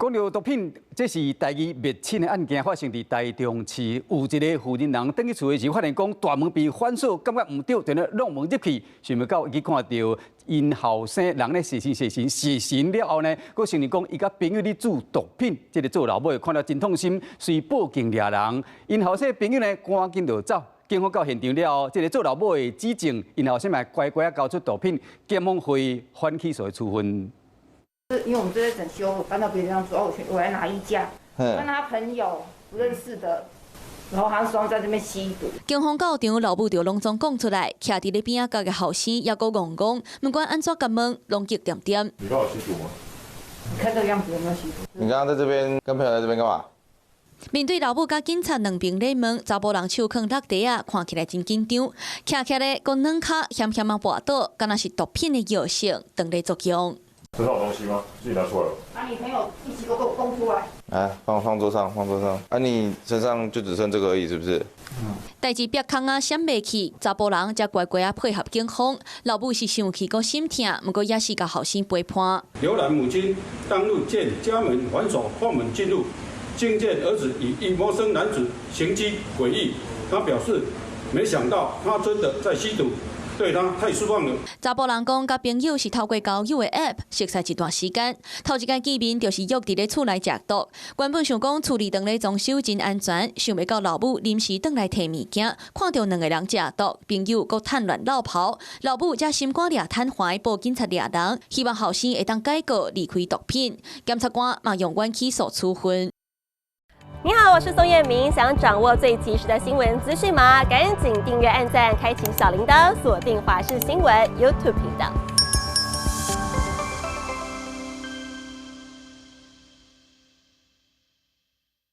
讲到毒品，这是台语灭亲的案件发生伫台中市，有一个负责人登去厝的时候，发现讲大门被反锁，感觉唔对，就咧弄门入去，想不到伊看到因后生人咧死刑了后呢，佫承认讲伊甲朋友咧煮毒品，这个做老母看了真痛心，遂报警抓人。因后生朋友呢赶紧就走。 警方到现场了后，这个做老母的指证，然后先来乖乖交出毒品，检方会反起诉的处分。因为我们这在整修，我搬到别的地方住，我来拿衣架，跟他朋友不认识的，然后他双在这边吸毒。警方到场，老母就拢总讲出来，徛伫咧边仔角嘅后生也个戆戆，不管安怎甲问，拢急点点。你刚有吸毒吗？你看这个样子有没有吸毒？你刚刚在这边跟朋友在这边干嘛？ 面对老母甲警察两边勒问，查甫人手扛落地啊，看起来真紧张，徛起来个软脚险险啊滑倒，敢若是毒品的药性当咧作用。身上有东西吗？自己拿出来了。把你朋友一起给我供出来。来，放桌上，放桌上。啊，你身上就只剩这个而已，是不是？代志别空啊，闪袂去，查甫人才乖乖啊配合警方。老母是生气个心痛，不过也是甲后生陪伴。刘兰母亲当日见家门反锁，放门进入。 惊见儿子与一陌生男子行迹诡异，他表示没想到他真的在吸毒，对他太失望了。查甫人讲，甲朋友是透过交友的 App 熟悉一段时间，头一间见面就是约伫咧厝内食毒。原本想讲厝里当咧装修真安全，想袂到老母临时倒来摕物件，看到两个人食毒，朋友阁趁乱绕跑，老母才心肝掠瘫痪，报警察抓人，希望后生会当改过离开毒品。检察官马上关起诉处分。 你好，我是宋彦明。想掌握最及时的新闻资讯吗？赶紧订阅、按赞、开启小铃铛，锁定华视新闻 YouTube 频道。